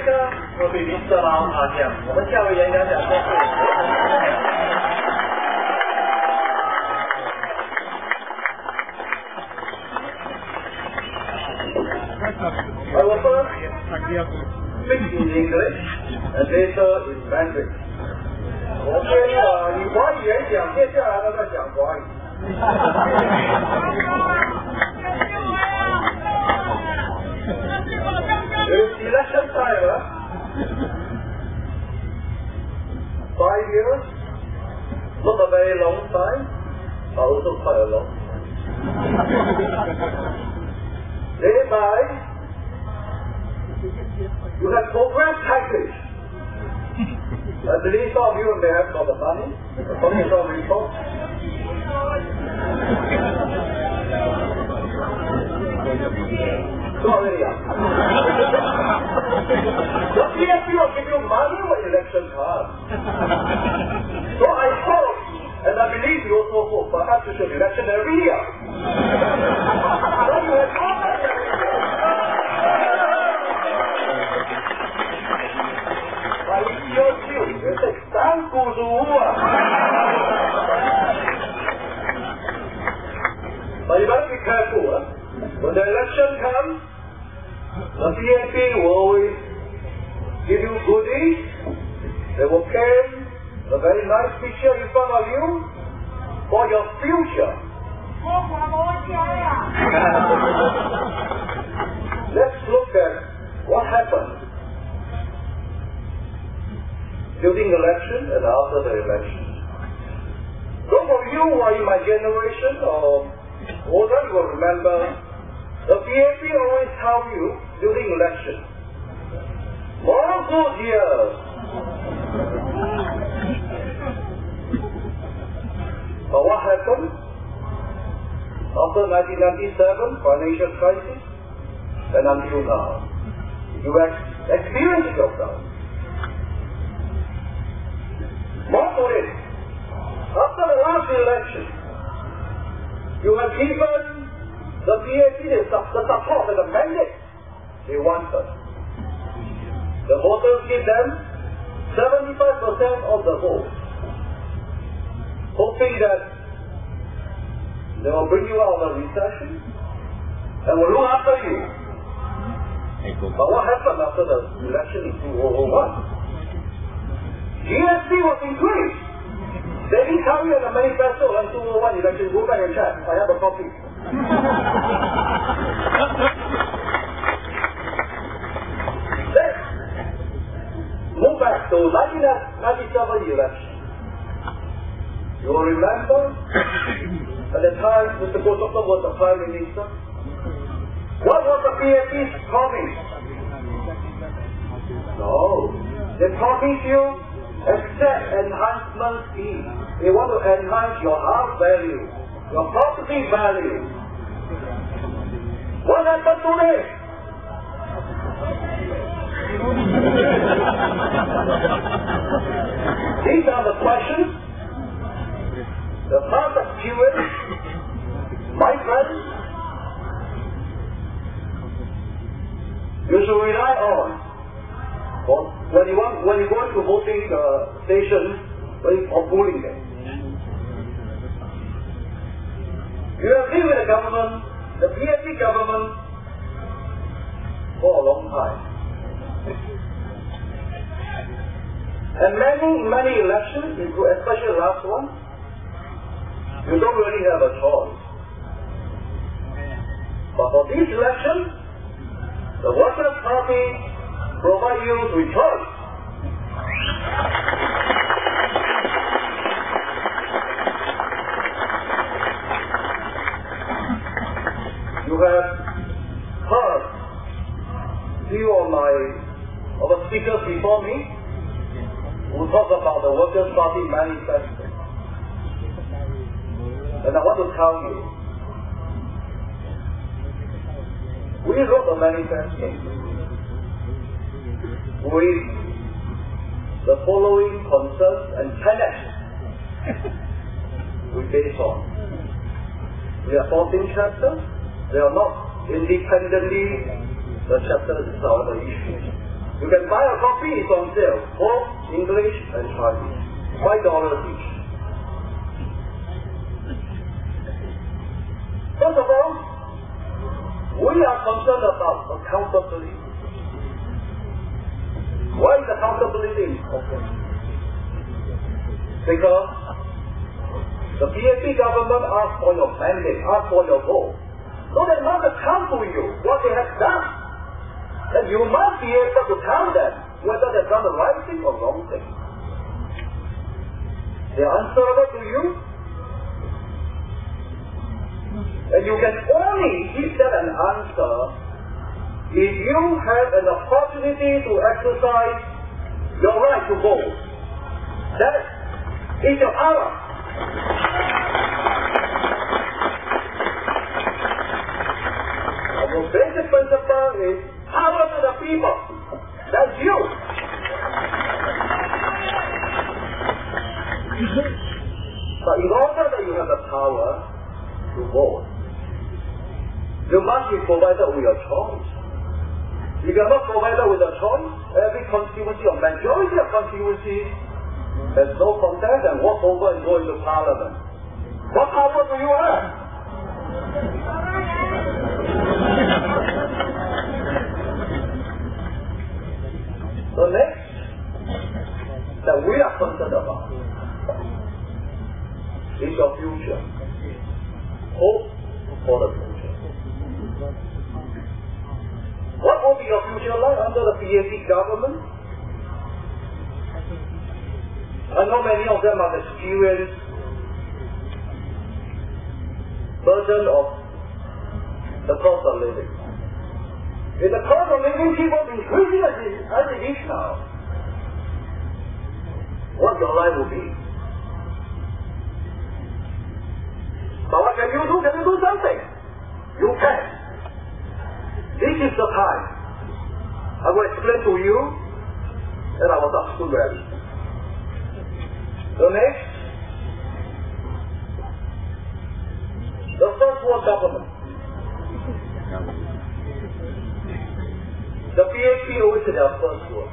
个我对林色老他讲，我们下位演讲讲说是。I will first speak in English and later in Mandarin. 我先以华语演讲，接下来呢再讲华语。It's election time, huh? 5 years, not a very long time, but also quite a long. Thereby, you have program package. I believe some of you may have got the money, the commission report. Sorry, yeah. The PFP will give you money when election comes. So I hope, and I believe you also hope, perhaps you should election every year. So you have already every year. 这三股主啊 But you better be careful, huh? When the election comes, the PNP will always give you goodies. They will paint a very nice picture in front of you for your future. Let's look at what happened during the election and after the election. Those of you who are in my generation or older, you will remember the PAP always tell you during election, more good years. But what happened? After 1997 financial crisis and until now, you experienced it yourself. More to it, after the last election, you have given the PAP the support and the mandate they wanted. The voters give them 75% of the vote, hoping that they will bring you out of the recession and will look after you. But what happened after the election in 2001? GST was increased. They didn't tell you in the manifesto on 2001 election. Go back and check. I have a copy. Then, move back to 1997 election. You will remember at the time Mr. Gotoka was the Prime Minister. What was the PAP's promise? No. They promised you asset enhancement scheme. They want to enhance your house value, your property value. What happened today? These are the questions the part of viewers, my friends, you should rely on. When you go to voting stations or polling them. You have been with the government, the PSC government, for a long time. And many elections, especially the last one, you don't really have a choice. But for this election, the Workers' Party provide you with choice. You have heard few of the speakers before me who talk about the Workers' Party manifesto. And I want to tell you, we wrote the manifesto with the following concerns and tenets we base on. We have 14 chapters. They are not independently the chapters of the issues. You can buy a copy, it's on sale, both English and Chinese. $5 each. First of all, we are concerned about accountability. Why is accountability important? Because the PAP government asks for your mandate, asks for your vote. So they must account to you what they have done. And you must be able to tell them whether they've done the right thing or wrong thing. They are answerable to you. And you can only give them an answer if you have an opportunity to exercise your right to vote. That is your power. Our basic principle is power to the people. That's you. But in order that you have the power to vote, you must be provided with a choice. If you are not provided with a choice, every constituency or majority of constituencies has no contest and walk over and go into parliament. What power do you have? The next that we are concerned about is your future. Hope for the future. What will be your future like under the PAP government? I know many of them have experienced burden of the cost of living. If the cost of living keeps on increasing as it is now, what your life will be? But what can you do? Can you do something? You can. This is the time. I will explain to you and I was up school ready. The next, the first world government. The PAP always said their first world.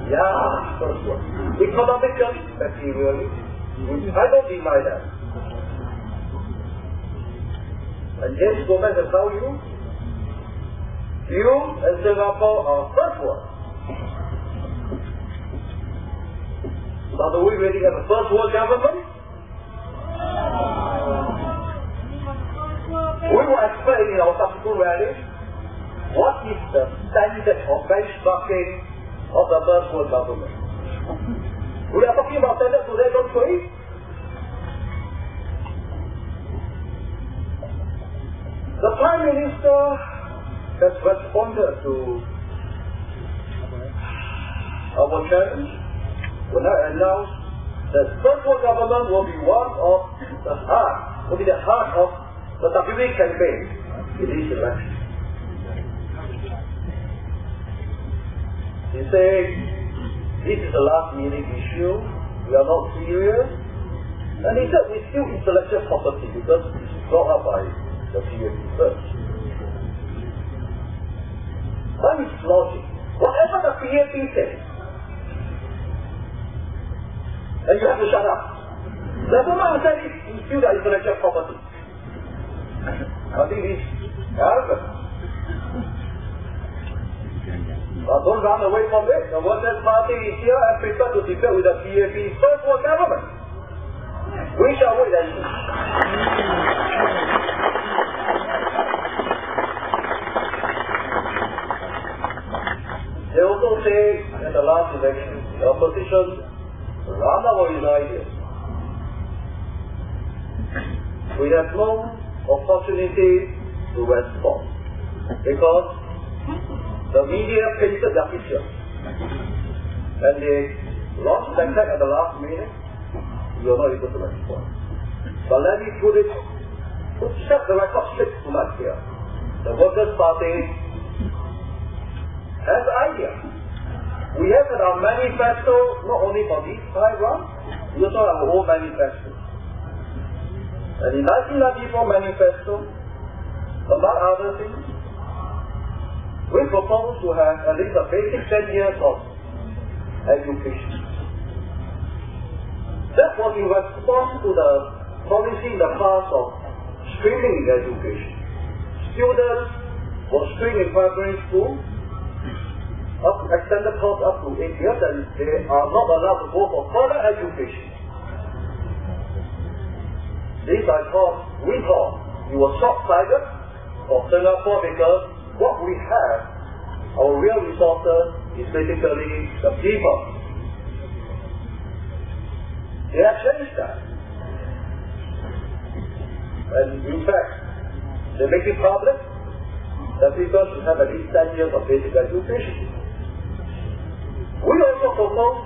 Yeah, first world. Economically, materially, I don't deny that. And James Gomez can tell you, you and Singapore are first world. Now, do we really have a first world government? We will explain in our subsequent rallies what is the standard of benchmarking of the first world government. We are talking about standard today, don't we? The Prime Minister has responded to our challenge when I announced that first world government will be one of the heart, will be the heart of the WA campaign in this election. He said, this is a last minute issue, we are not serious. And he said, we still intellectual property because it's brought up by the PAP first. That is logic. Whatever the PAP says, then you have to shut up. The moment you say it, you still got intellectual property. I think it's arrogant. But don't run away from it. The Workers' Party is here and prepared to debate with the PAP first world government. We shall wait and see. They also say in the last election, the opposition ran away with ideas. We have no opportunity to respond because the media painted their picture and they lost the attack at the last minute. You are not able to respond. But let me set the record straight tonight here. The Workers' Party has ideas. We have in our manifesto, not only for this time round, we also have our own manifesto. And in 1994 manifesto, among other things, we we propose to have at least a basic 10 years of education. That was in response to the policy in the past of streaming education. Students were streamed in primary school, extended course up to 8 years, and they are not allowed to go for further education. This we thought it was short-sighted for Singapore because what we have, our real resources, is basically the people. They have changed that. And in fact, they make it public that people should have at least 10 years of basic education. We also proposed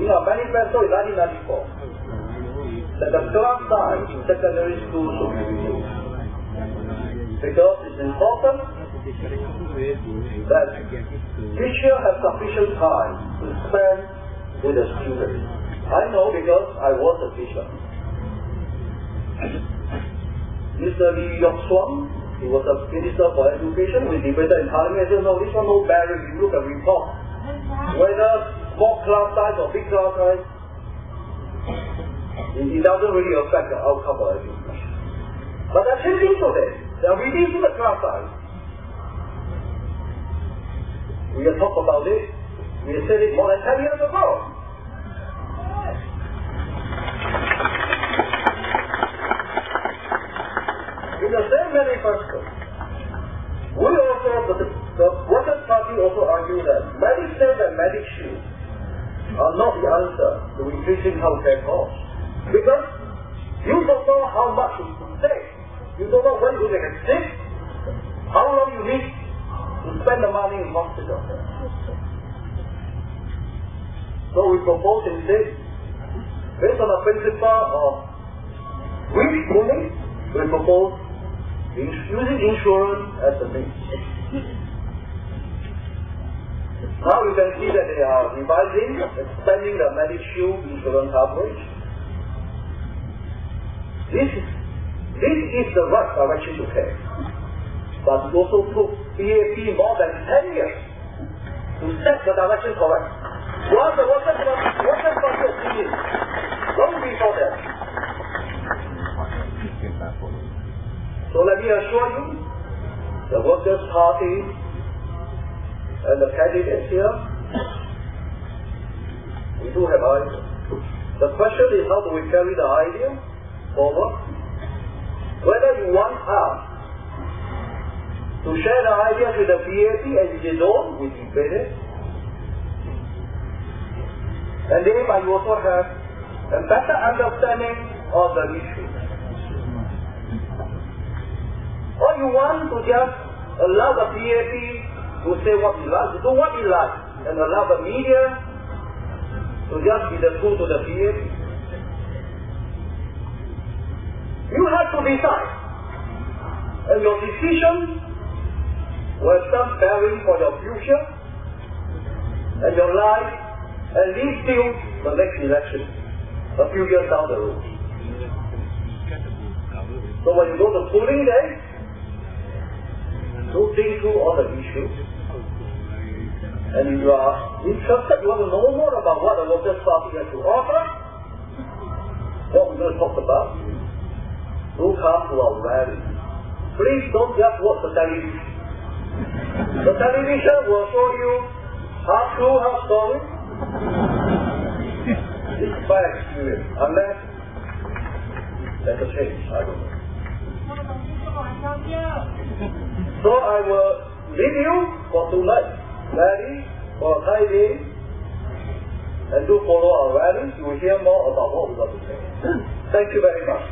in our manifesto in 1994 that the class size in secondary school should be reduced. Because it's important that teachers have sufficient time to spend with the students. I know because I was a teacher. Mr. Lee Yoke-Swan, he was a Minister for Education. We debated in Parliament. I said, no, this one no bearing. You look at report. Whether small class size or big class size, it doesn't really affect the outcome of education. But they're changing today. They're reducing the class size. We have talked about it. We have said it more than 10 years ago. In the same manifesto, we also, the Workers' Party also argued that medicine and medicine are not the answer to increasing healthcare costs. Because you don't know how much you can save. You don't know when you get sick, how long you need to spend the money in hospital. So we propose instead, based on the principle of repooling, we propose using insurance as a means. Now you can see that they are revising, expanding the Medishield insurance coverage. This is the right direction to take. But it also took PAP more than 10 years to set the direction correct. Once the Workers' Party opinion, long before that. So let me assure you, the Workers' Party and the candidates here, we do have ideas. The question is how do we carry the idea forward? Whether you want us to share the ideas with the PAP and if they don't, we debate it. And thereby you also have a better understanding of the issue. Or you want to just allow the PAP to say what he likes, to do what he likes, and allow the media to just be the tool to the PAP. You have to decide. And your decision will have some bearing for your future and your life, and lead till the next election, a few years down the road. So when you go to polling day, do think through all the issues. And if you are interested, you want to know more about what the Workers' Party has to offer, what we're going to talk about, do come to our rally. Please don't just watch the television. The television will show you half true, half story. It's my experience. Unless there's a change, I don't know. So I will leave you for tonight. Rally for a Thai day. And do follow our rallies. You will hear more about what we're going to say. Thank you very much.